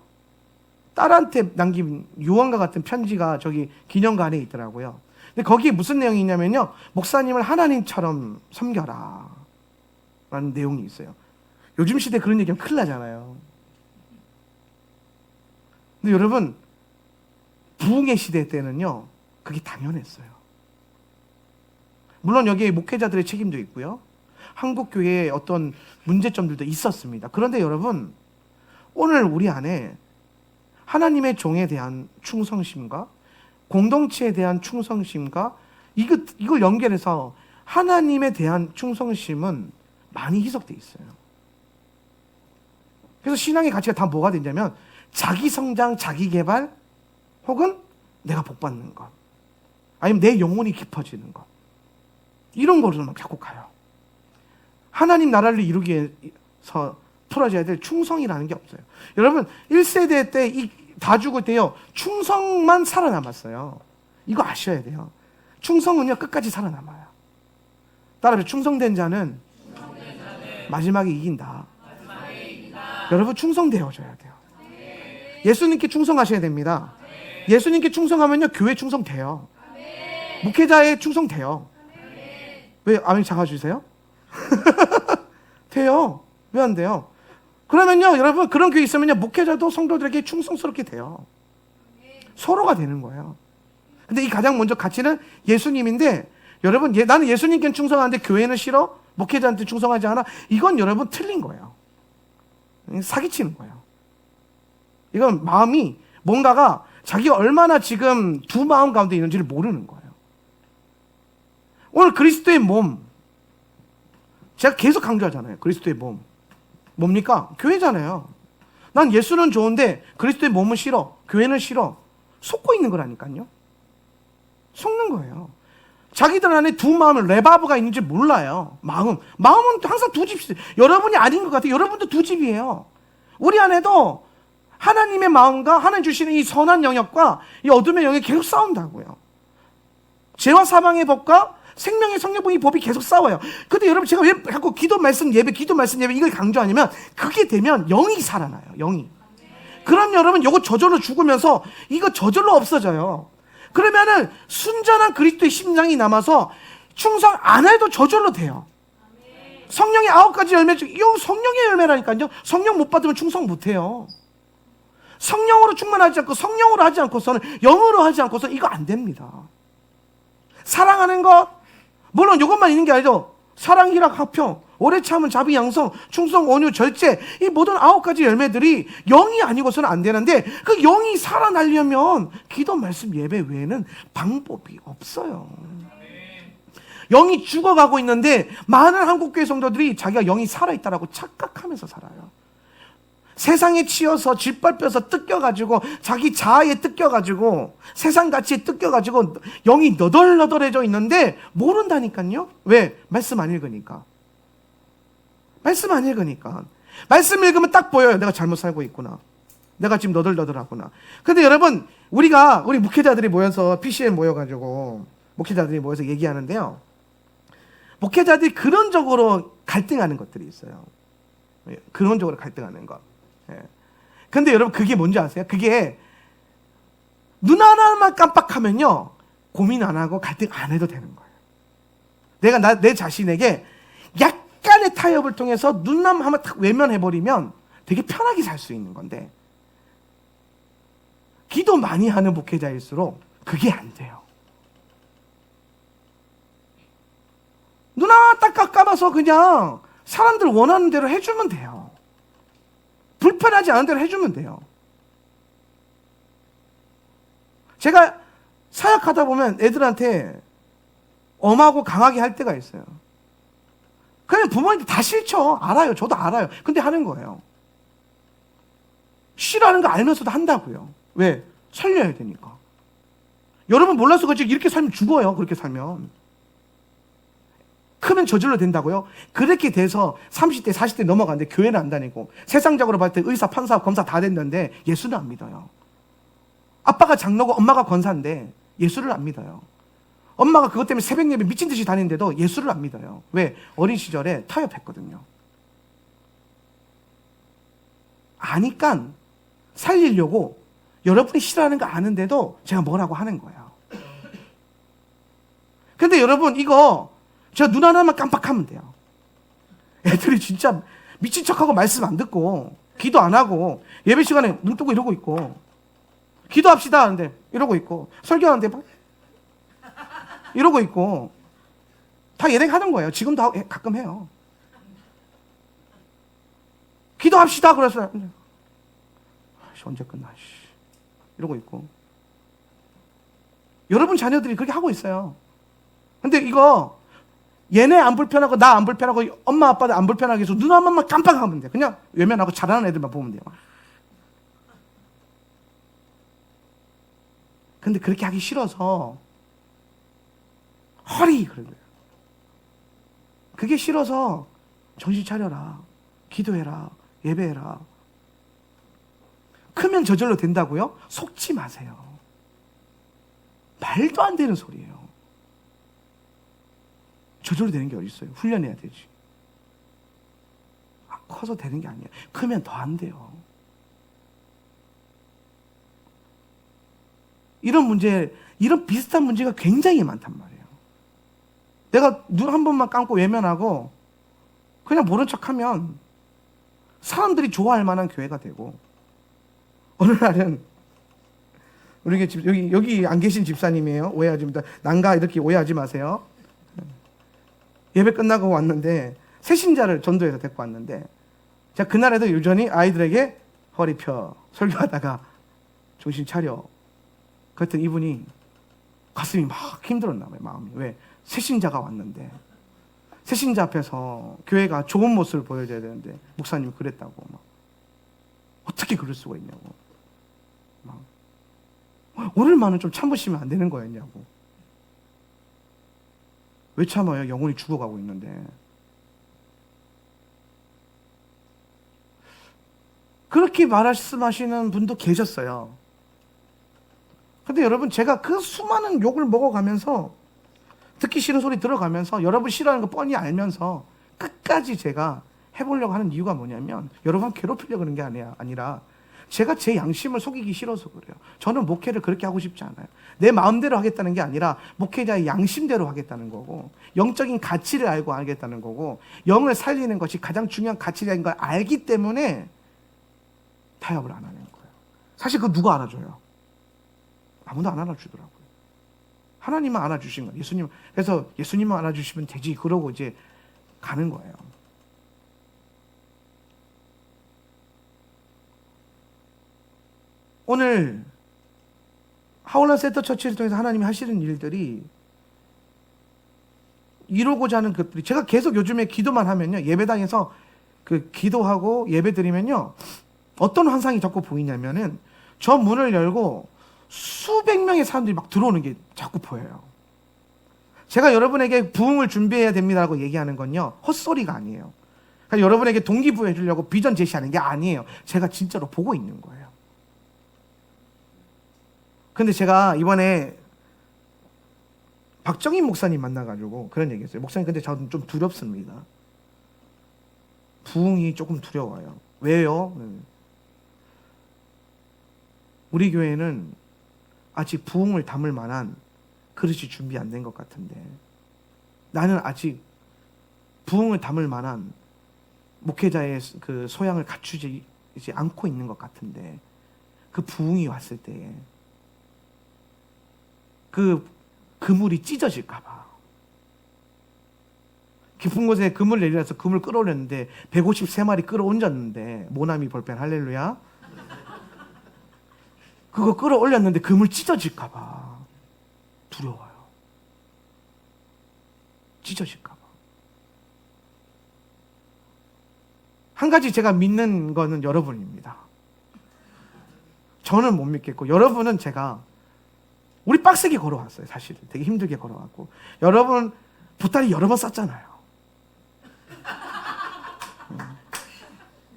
딸한테 남긴 유언과 같은 편지가 저기 기념관에 있더라고요. 근데 거기에 무슨 내용이 있냐면요, 목사님을 하나님처럼 섬겨라 라는 내용이 있어요. 요즘 시대에 그런 얘기하면 큰일 나잖아요. 근데 여러분, 부흥의 시대 때는요 그게 당연했어요. 물론 여기에 목회자들의 책임도 있고요, 한국 교회의 어떤 문제점들도 있었습니다. 그런데 여러분, 오늘 우리 안에 하나님의 종에 대한 충성심과 공동체에 대한 충성심과 이걸 연결해서 하나님에 대한 충성심은 많이 희석돼 있어요. 그래서 신앙의 가치가 다 뭐가 되냐면 자기 성장, 자기 개발, 혹은 내가 복받는 것, 아니면 내 영혼이 깊어지는 것, 이런 거로만 자꾸 가요. 하나님 나라를 이루기 위해서 풀어져야 될 충성이라는 게 없어요. 여러분, 1세대 때 다 죽을 때요 충성만 살아남았어요. 이거 아셔야 돼요. 충성은요 끝까지 살아남아요. 따라서 충성된 자는 마지막에 이긴다. 여러분, 충성되어져야 돼요. 예수님께 충성하셔야 됩니다. 예수님께 충성하면요 교회 충성돼요. 목회자에 충성돼요. 왜 아멘 작아주세요? 돼요. 왜 안 돼요? 그러면요 여러분, 그런 교회 있으면요 목회자도 성도들에게 충성스럽게 돼요. 서로가 되는 거예요. 근데 이 가장 먼저 가치는 예수님인데, 여러분 나는 예수님께 충성하는데 교회는 싫어? 목회자한테 충성하지 않아? 이건 여러분 틀린 거예요. 사기치는 거예요. 이건 마음이 뭔가가 자기가 얼마나 지금 두 마음 가운데 있는지를 모르는 거예요. 오늘 그리스도의 몸, 제가 계속 강조하잖아요. 그리스도의 몸 뭡니까? 교회잖아요. 난 예수는 좋은데 그리스도의 몸은 싫어, 교회는 싫어. 속고 있는 거라니까요. 속는 거예요. 자기들 안에 두 마음을, 레바브가 있는지 몰라요. 마음은 항상 두 집이 있어요. 여러분이 아닌 것 같아요. 여러분도 두 집이에요. 우리 안에도 하나님의 마음과 하나님 주시는 이 선한 영역과 이 어둠의 영역이 계속 싸운다고요. 죄와 사망의 법과 생명의 성령의 법이 계속 싸워요. 근데 여러분, 제가 왜 자꾸 기도 말씀 예배 이걸 강조하냐면, 그게 되면 영이 살아나요. 영이. 그럼 여러분, 요거 저절로 죽으면서 이거 저절로 없어져요. 그러면은 순전한 그리스도의 심장이 남아서 충성 안 해도 저절로 돼요. 성령의 9가지 열매 중 이거 성령의 열매라니까요. 성령 못 받으면 충성 못 해요. 성령으로 충만하지 않고 성령으로 하지 않고서는, 영으로 하지 않고서는 이거 안 됩니다. 사랑하는 것, 물론 이것만 있는 게 아니죠. 사랑, 희락, 화평, 오래 참은, 자비, 양성, 충성, 온유, 절제, 이 모든 9가지 열매들이 영이 아니고서는 안 되는데, 그 영이 살아나려면 기도, 말씀, 예배 외에는 방법이 없어요. 영이 죽어가고 있는데 많은 한국교회 성도들이 자기가 영이 살아있다라고 착각하면서 살아요. 세상에 치여서 짓밟혀서 뜯겨가지고, 자기 자아에 뜯겨가지고, 세상 가치에 뜯겨가지고 영이 너덜너덜해져 있는데 모른다니까요. 왜? 말씀 안 읽으니까. 말씀 안 읽으니까. 말씀 읽으면 딱 보여요. 내가 잘못 살고 있구나. 내가 지금 너덜너덜하구나. 근데 여러분, 우리 목회자들이 모여서, PC에 모여가지고 목회자들이 모여서 얘기하는데요, 목회자들이 근원적으로 갈등하는 것들이 있어요. 근원적으로 갈등하는 것. 근데 여러분, 그게 뭔지 아세요? 그게 눈 하나만 깜빡하면요 고민 안 하고 갈등 안 해도 되는 거예요. 내가 내 자신에게 약간의 타협을 통해서 눈남 한번 탁 외면해버리면 되게 편하게 살 수 있는 건데, 기도 많이 하는 목회자일수록 그게 안 돼요. 눈 하나 딱 감아서 그냥 사람들 원하는 대로 해주면 돼요. 불편하지 않은 대로 해주면 돼요. 제가 사역하다 보면 애들한테 엄하고 강하게 할 때가 있어요. 그냥 부모님들 다 싫죠. 알아요. 저도 알아요. 근데 하는 거예요. 싫어하는 거 알면서도 한다고요. 왜? 살려야 되니까. 여러분 몰라서 그렇지 이렇게 살면 죽어요. 그렇게 살면. 크면 저절로 된다고요? 그렇게 돼서 30대 40대 넘어가는데 교회는 안 다니고 세상적으로 봤을 때 의사 판사 검사 다 됐는데 예수는 안 믿어요. 아빠가 장로고 엄마가 권사인데 예수를 안 믿어요. 엄마가 그것 때문에 새벽 예배 미친 듯이 다니는데도 예수를 안 믿어요. 왜? 어린 시절에 타협했거든요. 아니까 살리려고 여러분이 싫어하는 거 아는데도 제가 뭐라고 하는 거예요. 근데 여러분 이거 제가 눈 하나만 깜빡하면 돼요. 애들이 진짜 미친 척하고 말씀 안 듣고 기도 안 하고 예배 시간에 눈 뜨고 이러고 있고 기도합시다 하는데 이러고 있고 설교하는데 뭐 이러고 있고 다 예행 하는 거예요. 지금도 가끔 해요. 기도합시다 그랬어요. 언제 끝나 이러고 있고 여러분 자녀들이 그렇게 하고 있어요. 근데 이거 얘네 안 불편하고 나 안 불편하고 엄마 아빠들 안 불편하게 해서 눈 한 번만 깜빡하면 돼. 그냥 외면하고 잘하는 애들만 보면 돼요. 근데 그렇게 하기 싫어서 허리 그런 거예요. 그게 싫어서 정신 차려라. 기도해라. 예배해라. 크면 저절로 된다고요? 속지 마세요. 말도 안 되는 소리예요. 저절로 되는 게 어디 있어요? 훈련해야 되지. 커서 되는 게 아니에요. 크면 더 안 돼요. 이런 문제, 이런 비슷한 문제가 굉장히 많단 말이에요. 내가 눈 한 번만 감고 외면하고 그냥 모른 척하면 사람들이 좋아할 만한 교회가 되고 어느 날은 우리 여기 안 계신 집사님이에요. 오해하지 마. 난가 이렇게 오해하지 마세요. 예배 끝나고 왔는데 새신자를 전도해서 데리고 왔는데 제가 그날에도 여전히 아이들에게 허리 펴 설교하다가 정신 차려. 그랬더니 이분이 가슴이 막 힘들었나 봐요. 마음이. 왜? 새신자가 왔는데 새신자 앞에서 교회가 좋은 모습을 보여줘야 되는데 목사님이 그랬다고 막 어떻게 그럴 수가 있냐고 막 오늘만은 좀 참으시면 안 되는 거였냐고. 왜 참아요? 영혼이 죽어가고 있는데. 그렇게 말씀하시는 분도 계셨어요. 근데 여러분 제가 그 수많은 욕을 먹어가면서 듣기 싫은 소리 들어가면서 여러분 싫어하는 거 뻔히 알면서 끝까지 제가 해보려고 하는 이유가 뭐냐면 여러분 괴롭히려고 그런 게 아니라 제가 제 양심을 속이기 싫어서 그래요. 저는 목회를 그렇게 하고 싶지 않아요. 내 마음대로 하겠다는 게 아니라 목회자의 양심대로 하겠다는 거고 영적인 가치를 알고 하겠다는 거고 영을 살리는 것이 가장 중요한 가치라는 걸 알기 때문에 타협을 안 하는 거예요. 사실 그거 누가 알아줘요? 아무도 안 알아주더라고요. 하나님만 안아주신 거예요. 예수님. 그래서 예수님만 안아주시면 되지. 그러고 이제 가는 거예요. 오늘 하울란 세터 처치를 통해서 하나님이 하시는 일들이 이루고자 하는 것들이 제가 계속 요즘에 기도만 하면요. 예배당에서 그 기도하고 예배 드리면요. 어떤 환상이 자꾸 보이냐면은 저 문을 열고 수백 명의 사람들이 막 들어오는 게 자꾸 보여요. 제가 여러분에게 부흥을 준비해야 됩니다라고 얘기하는 건요. 헛소리가 아니에요. 그러니까 여러분에게 동기부여 해주려고 비전 제시하는 게 아니에요. 제가 진짜로 보고 있는 거예요. 근데 제가 이번에 박정희 목사님 만나가지고 그런 얘기 했어요. 목사님 근데 저는 좀 두렵습니다. 부흥이 조금 두려워요. 왜요? 우리 교회는 아직 부흥을 담을 만한 그릇이 준비 안 된 것 같은데 나는 아직 부흥을 담을 만한 목회자의 그 소양을 갖추지 않고 있는 것 같은데 그 부흥이 왔을 때에 그 그물이 찢어질까 봐 깊은 곳에 그물 내리라서 그물 끌어올렸는데 153마리 끌어올렸는데 모나미 볼펜 할렐루야 그거 끌어올렸는데 그물 찢어질까 봐 두려워요. 찢어질까 봐. 한 가지 제가 믿는 거는 여러분입니다. 저는 못 믿겠고 여러분은 제가 우리 빡세게 걸어왔어요. 사실 되게 힘들게 걸어왔고, 여러분 보따리 여러 번 쌌잖아요.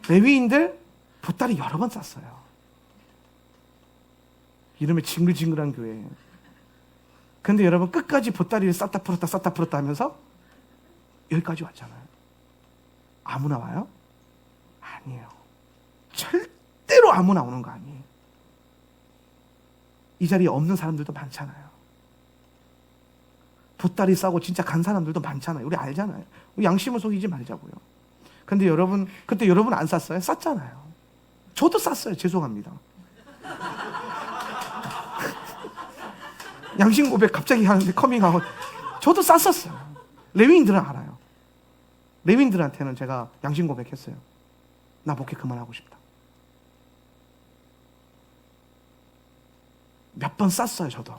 레위인들 보따리 여러 번 쌌어요. 이름에 징글징글한 교회. 근데 여러분 끝까지 보따리를 쌌다 풀었다 하면서 여기까지 왔잖아요. 아무나 와요? 아니에요. 절대로 아무나 오는 거 아니에요. 이 자리에 없는 사람들도 많잖아요. 보따리 싸고 진짜 간 사람들도 많잖아요. 우리 알잖아요. 우리 양심을 속이지 말자고요. 근데 여러분, 그때 여러분 안 쌌어요? 쌌잖아요. 저도 쌌어요. 죄송합니다. 양심 고백 갑자기 하는데 커밍아웃. 저도 쌌었어요. 레위인들은 알아요. 레위인들한테는 제가 양심 고백했어요. 나 목회 그만하고 싶다. 몇 번 쌌어요, 저도.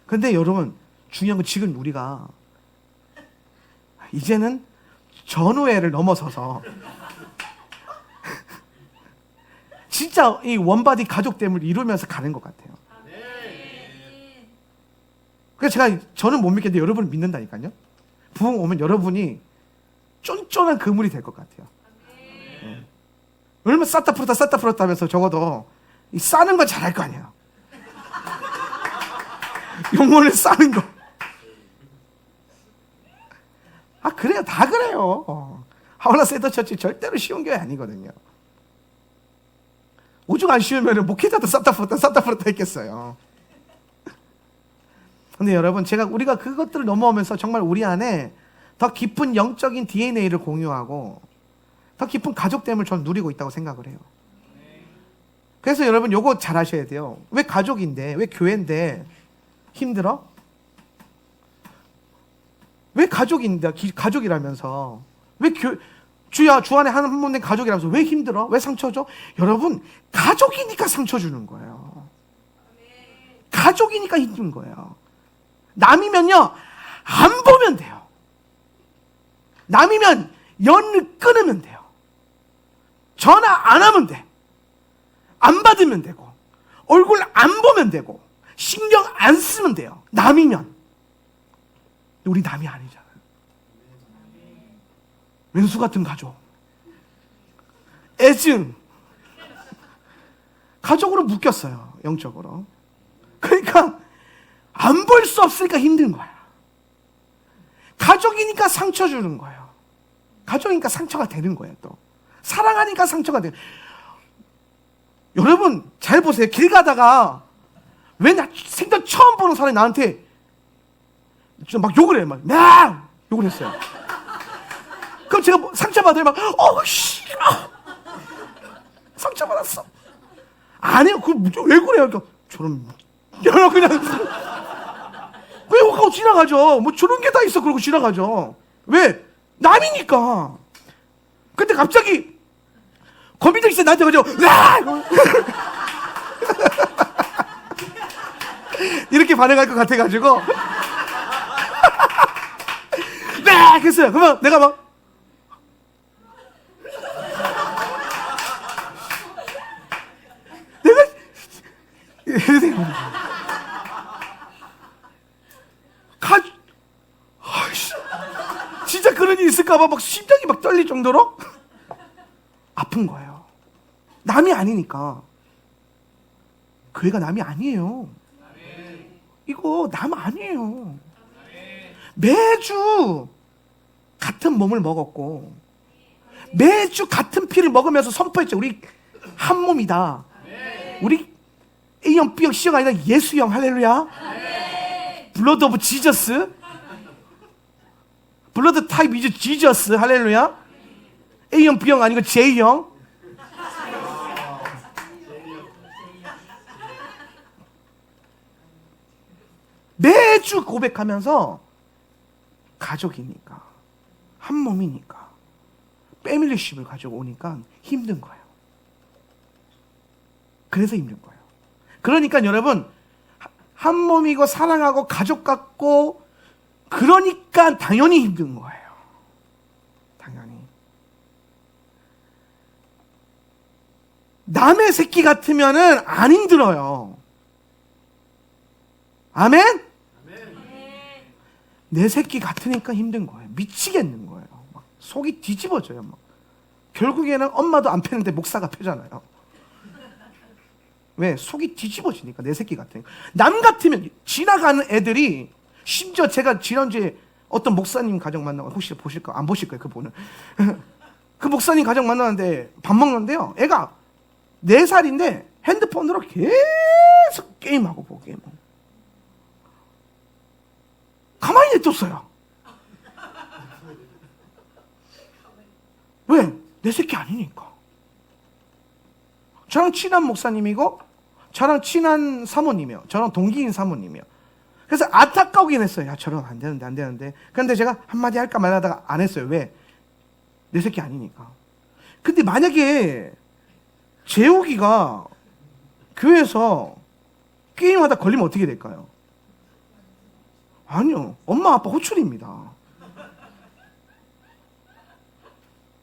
근데 여러분, 중요한 건 지금 우리가 이제는 전우회를 넘어서서 진짜 이 원바디 가족됨을 이루면서 가는 것 같아요. 그래서 저는 못 믿겠는데 여러분을 믿는다니까요. 부흥 오면 여러분이 쫀쫀한 그물이 될 것 같아요. 얼마나 쌌다 풀었다 하면서 적어도 이 싸는 건 잘할 거 아니에요. 영혼을 싸는 거. 그래요. 다 그래요. 하울라 세더 처치 절대로 쉬운 교회 아니거든요. 오죽 안 쉬우면 목회자도 쌌다 풀었다 했겠어요. 근데 여러분, 우리가 그것들을 넘어오면서 정말 우리 안에 더 깊은 영적인 DNA를 공유하고 더 깊은 가족됨을 전 누리고 있다고 생각을 해요. 그래서 여러분 요거 잘 아셔야 돼요. 왜 가족인데, 왜 교회인데 힘들어? 왜 가족인데, 가족이라면서 왜 주 안에 한 분의 가족이라면서 왜 힘들어? 왜 상처 줘? 여러분, 가족이니까 상처 주는 거예요. 가족이니까 힘든 거예요. 남이면요, 안 보면 돼요. 남이면 연을 끊으면 돼요. 전화 안 하면 돼. 안 받으면 되고, 얼굴 안 보면 되고, 신경 안 쓰면 돼요. 남이면. 우리 남이 아니잖아요. 왼수 같은 가족. 애증. 가족으로 묶였어요. 영적으로. 그러니까 안 볼 수 없으니까 힘든 거야. 가족이니까 상처 주는 거예요. 가족이니까 상처가 되는 거예요. 또 사랑하니까 상처가 돼요. 여러분 잘 보세요. 길 가다가 왜 생전 처음 보는 사람이 나한테 막 욕을 해요. 막 욕을 했어요. 그럼 제가 상처받으면 싫어. 상처받았어. 아니요. 왜 그래요? 그러니까 저런 그냥 욕하고 지나가죠. 뭐 저런 게 다 있어. 그러고 지나가죠. 왜? 남이니까. 근데 갑자기 거미들 있어 나한테 가지고 이렇게 반응할 것 같아가지고 그랬어요. 그러면 내가 막 진짜 그런 일이 있을까봐 막 심장이 막 떨릴 정도로 아픈 거예요. 남이 아니니까. 교회가 남이 아니에요. 이거 남 아니에요. 매주 같은 몸을 먹었고 매주 같은 피를 먹으면서 선포했죠. 우리 한 몸이다. 우리 A형, B형, C형 아니라 예수형. 할렐루야. 블러드 오브 지저스. 블러드 타입 이즈 지저스. 할렐루야. A형, B형 아니고 J형. 매주 고백하면서 가족이니까, 한 몸이니까, 패밀리십을 가지고 오니까 힘든 거예요. 그래서 힘든 거예요. 그러니까 여러분, 한 몸이고 사랑하고 가족 같고 그러니까 당연히 힘든 거예요. 당연히. 남의 새끼 같으면은 안 힘들어요. 아멘? 내 새끼 같으니까 힘든 거예요. 미치겠는 거예요. 막 속이 뒤집어져요. 막. 결국에는 엄마도 안 패는데 목사가 패잖아요. 왜? 속이 뒤집어지니까. 내 새끼 같으니까. 남 같으면 지나가는 애들이, 심지어 제가 지난주에 어떤 목사님 가정 만나고, 혹시 보실까? 안 보실 거예요, 그분은. 그 목사님 가정 만나는데 밥 먹는데요, 애가 4살인데 핸드폰으로 계속 게임하고 보고 게임하고. 가만히 냅뒀어요. 왜? 내 새끼 아니니까. 저랑 친한 목사님이고, 저랑 친한 사모님이요. 저랑 동기인 사모님이요. 그래서 안타까우긴 했어요. 야, 저러면 안 되는데, 안 되는데. 그런데 제가 한마디 할까 말하다가 안 했어요. 왜? 내 새끼 아니니까. 근데 만약에 재욱이가 교회에서 게임하다 걸리면 어떻게 될까요? 아니요. 엄마, 아빠 호출입니다.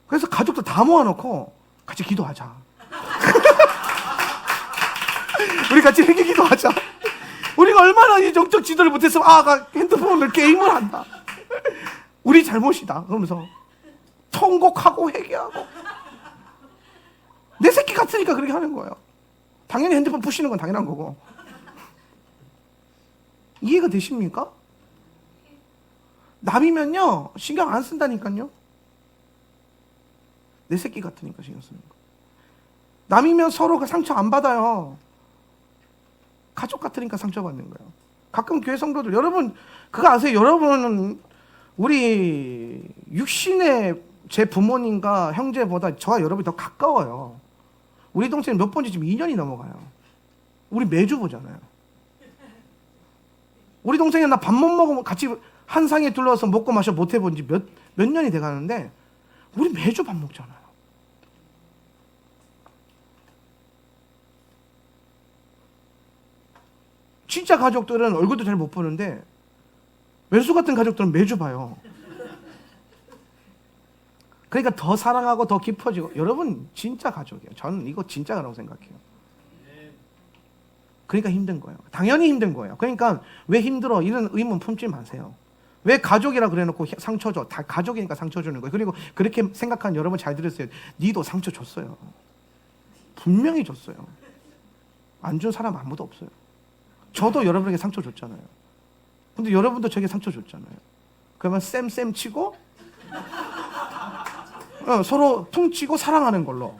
그래서 가족들 다 모아놓고 같이 기도하자. 우리 같이 회개 기도하자. 우리가 얼마나 이 영적 지도를 못했으면 아가 핸드폰을 게임을 한다. 우리 잘못이다. 그러면서 통곡하고 회개하고. 내 새끼 같으니까 그렇게 하는 거예요. 당연히 핸드폰 부시는 건 당연한 거고. 이해가 되십니까? 남이면요 신경 안 쓴다니까요. 내 새끼 같으니까 신경 쓰는 거. 남이면 서로 상처 안 받아요. 가족 같으니까 상처받는 거예요. 가끔 교회 성도들, 여러분 그거 아세요? 여러분은 우리 육신의 제 부모님과 형제보다 저와 여러분이 더 가까워요. 우리 동생은 몇 번째 지금 2년이 넘어가요. 우리 매주 보잖아요. 우리 동생이 나 밥 못 먹으면 같이 한 상에 둘러서 먹고 마셔 못 해본 지 몇 년이 돼 가는데 우리 매주 밥 먹잖아요. 진짜 가족들은 얼굴도 잘 못 보는데 왼수 같은 가족들은 매주 봐요. 그러니까 더 사랑하고 더 깊어지고. 여러분 진짜 가족이에요. 저는 이거 진짜라고 생각해요. 그러니까 힘든 거예요. 당연히 힘든 거예요. 그러니까 왜 힘들어? 이런 의문 품지 마세요. 왜 가족이라 그래놓고 상처 줘? 다 가족이니까 상처 주는 거예요. 그리고 그렇게 생각한 여러분 잘 들으세요. 니도 상처 줬어요. 분명히 줬어요. 안 준 사람 아무도 없어요. 저도 여러분에게 상처 줬잖아요. 근데 여러분도 저에게 상처 줬잖아요. 그러면 쌤 치고 서로 퉁치고 사랑하는 걸로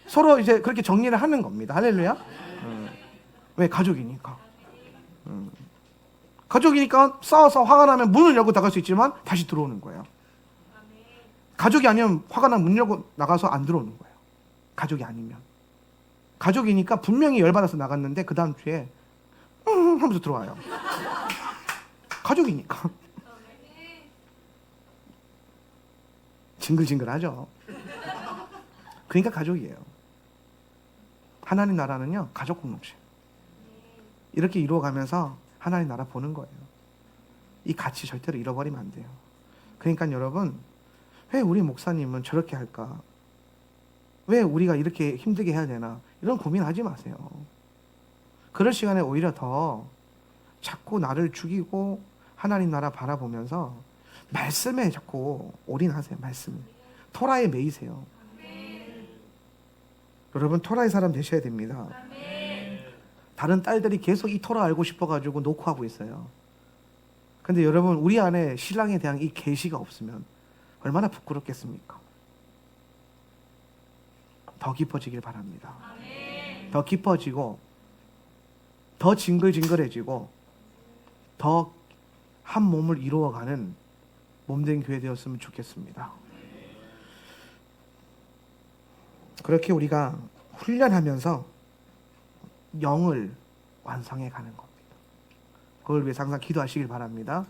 서로 이제 그렇게 정리를 하는 겁니다. 할렐루야. 왜? 가족이니까. 가족이니까 싸워서 화가 나면 문을 열고 나갈 수 있지만 다시 들어오는 거예요. 가족이 아니면 화가 나면 문 열고 나가서 안 들어오는 거예요. 가족이 아니면. 가족이니까 분명히 열받아서 나갔는데 그 다음 주에 하면서 들어와요. 가족이니까. 징글징글하죠. 그러니까 가족이에요. 하나님 나라는요 가족 공동체. 이렇게 이루어가면서 하나님 나라 보는 거예요. 이 가치 절대로 잃어버리면 안 돼요. 그러니까 여러분, 왜 우리 목사님은 저렇게 할까? 왜 우리가 이렇게 힘들게 해야 되나? 이런 고민하지 마세요. 그럴 시간에 오히려 더 자꾸 나를 죽이고 하나님 나라 바라보면서 말씀에 자꾸 올인하세요. 말씀. 토라에 매이세요. 여러분 토라의 사람 되셔야 됩니다. 다른 딸들이 계속 이 토라 알고 싶어가지고 노크하고 있어요. 근데 여러분 우리 안에 신랑에 대한 이 계시가 없으면 얼마나 부끄럽겠습니까? 더 깊어지길 바랍니다. 더 깊어지고 더 징글징글해지고 더 한 몸을 이루어가는 몸된 교회 되었으면 좋겠습니다. 그렇게 우리가 훈련하면서 영을 완성해 가는 겁니다. 그걸 위해서 항상 기도하시길 바랍니다.